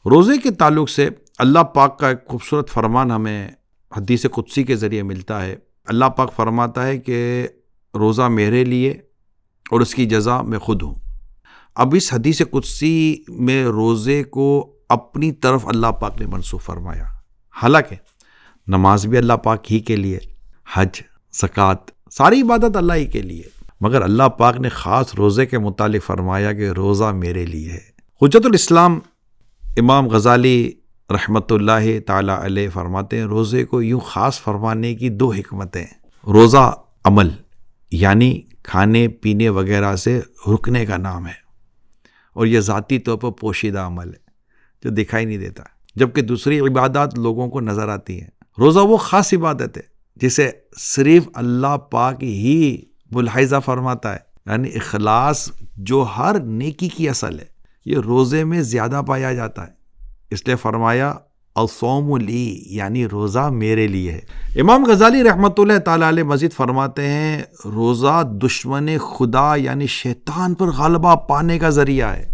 रोज़े के ताल्लुक़ से अल्लाह पाक का एक खूबसूरत फरमान हमें हदीस कुदसी के ज़रिए मिलता है। अल्लाह पाक फरमाता है कि रोज़ा मेरे लिए और उसकी जज़ा मैं ख़ुद हूँ। अब इस हदीस कुदसी में रोज़े को अपनी तरफ अल्लाह पाक ने मनसूब फरमाया। हालांकि नमाज भी अल्लाह पाक ही के लिए, हज, ज़कात, सारी इबादत अल्लाह ही के लिए, मगर अल्लाह पाक ने ख़ास रोज़े के मुतालिक फ़रमाया कि रोज़ा मेरे लिए है। हुज्जतुल इस्लाम इमाम गज़ाली रहमतुल्लाहि ताला अलैह फरमाते हैं, रोज़े को यूँ ख़ास फरमाने की दो हिकमतें। रोज़ा अमल यानी खाने पीने वगैरह से रुकने का नाम है, और यह ज़ाती तौर पर पोशीदा अमल है जो दिखाई नहीं देता, जबकि दूसरी इबादत लोगों को नज़र आती हैं। रोज़ा वो ख़ास इबादत है जिसे सिर्फ अल्लाह पाक ही मुलाहिज़ा फरमाता है, यानी इखलास जो हर नेकी की असल है, ये रोज़े में ज़्यादा पाया जाता है। इसलिए फरमाया अस्सौमु ली, यानी रोज़ा मेरे लिए है। इमाम गज़ाली रहमतुल्लाह ताला अलैह मज़ीद फरमाते हैं, रोज़ा दुश्मन खुदा यानी शैतान पर ग़लबा पाने का ज़रिया है,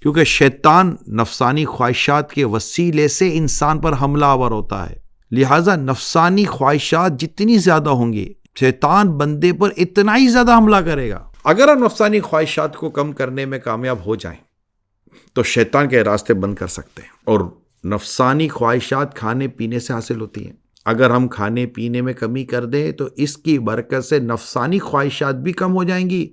क्योंकि शैतान नफसानी ख्वाहिशात के वसीले से इंसान पर हमलावर होता है। लिहाजा नफसानी ख्वाहिशात जितनी ज़्यादा होंगी, शैतान बंदे पर इतना ही ज़्यादा हमला करेगा। अगर हम नफसानी ख्वाहिशात को कम करने में कामयाब हो जाएं तो शैतान के रास्ते बंद कर सकते हैं। और नफसानी ख्वाहिशात खाने पीने से हासिल होती हैं। अगर हम खाने पीने में कमी कर दें तो इसकी बरकत से नफसानी ख्वाहिशात भी कम हो जाएंगी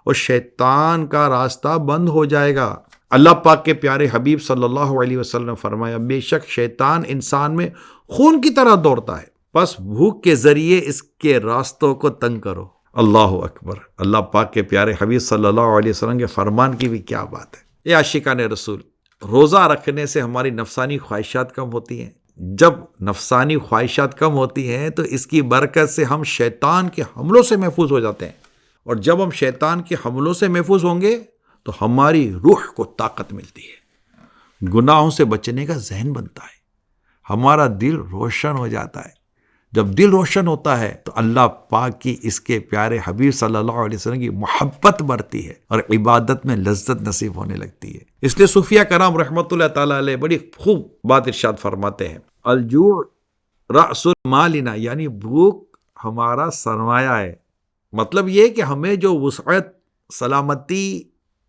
और शैतान का रास्ता बंद हो जाएगा। अल्लाह पाक के प्यारे हबीब सल्लल्लाहु अलैहि वसल्लम ने फरमाया, बेशक शैतान इंसान में खून की तरह दौड़ता है, बस भूख के ज़रिए इसके रास्तों को तंग करो। अल्लाह अकबर। अल्लाह पाक के प्यारे हबीब सल्लल्लाहु अलैहि वसल्लम के फरमान की भी क्या बात है। ये आशिकान रसूल, रोज़ा रखने से हमारी नफसानी ख्वाहिशात कम होती हैं। जब नफसानी ख्वाहिशात कम होती हैं तो इसकी बरकत से हम शैतान के हमलों से महफूज हो जाते हैं, और जब हम शैतान के हमलों से महफूज होंगे तो हमारी रूह को ताकत मिलती है, गुनाहों से बचने का ज़हन बनता है, हमारा दिल रोशन हो जाता है। जब दिल रोशन होता है तो अल्लाह पाक की इसके प्यारे हबीब सल्लल्लाहु अलैहि वसल्लम की मोहब्बत बढ़ती है और इबादत में लज्जत नसीब होने लगती है। इसलिए सूफिया कराम रहमतुल्लाह ताला अलैह बड़ी खूब बात इरशाद फरमाते हैं, अलजू रअसुल मालिना, यानी भूख हमारा सरमाया है। मतलब ये कि हमें जो वुसअत, सलामती,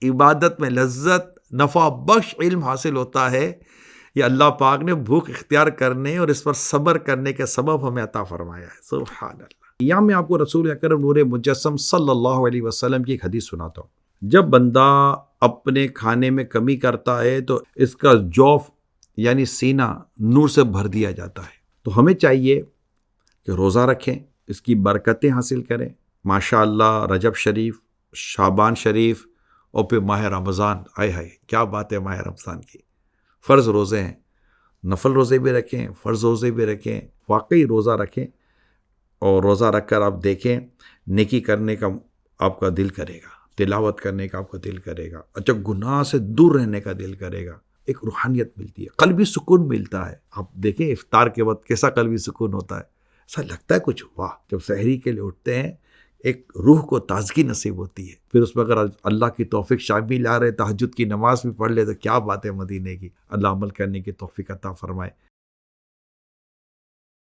इबादत में लज्जत, नफ़ा बख्श इल्म हासिल होता है, ये अल्लाह पाक ने भूख इख्तियार करने और इस पर सब्र करने के सबब हमें अता फरमाया है। सुभान अल्लाह। यहाँ मैं आपको रसूल अकरम नूर मुजस्सम सल्लल्लाहु अलैहि वसल्लम की एक हदीस सुनाता हूँ। जब बंदा अपने खाने में कमी करता है तो इसका जौफ यानी सीना नूर से भर दिया जाता है। तो हमें चाहिए कि रोज़ा रखें, इसकी बरकतें हासिल करें। माशाअल्लाह, रजब शरीफ, शाबान शरीफ और फिर माह रमज़ान, आए हाय क्या बात है माह रमज़ान की। फ़र्ज़ रोज़े हैं, नफल रोज़े भी रखें, फ़र्ज़ रोज़े भी रखें, वाकई रोज़ा रखें, और रोज़ा रख कर आप देखें नेकी करने का आपका दिल करेगा, तिलावत करने का आपका दिल करेगा, अच्छा गुनाह से दूर रहने का दिल करेगा, एक रूहानियत मिलती है, क़ल्बी सुकून मिलता है। आप देखें इफ्तार के वक्त कैसा क़ल्बी सुकून होता है, ऐसा लगता है कुछ वाह। जब सहरी के लिए उठते हैं एक रूह को ताज़गी नसीब होती है। फिर उसमें अगर अल्लाह की तौफीक शामिल आ रहे, तहज्जुद की नमाज भी पढ़ ले तो क्या बात है मदीने की। अल्लाह अमल करने की तौफीक अता फरमाए।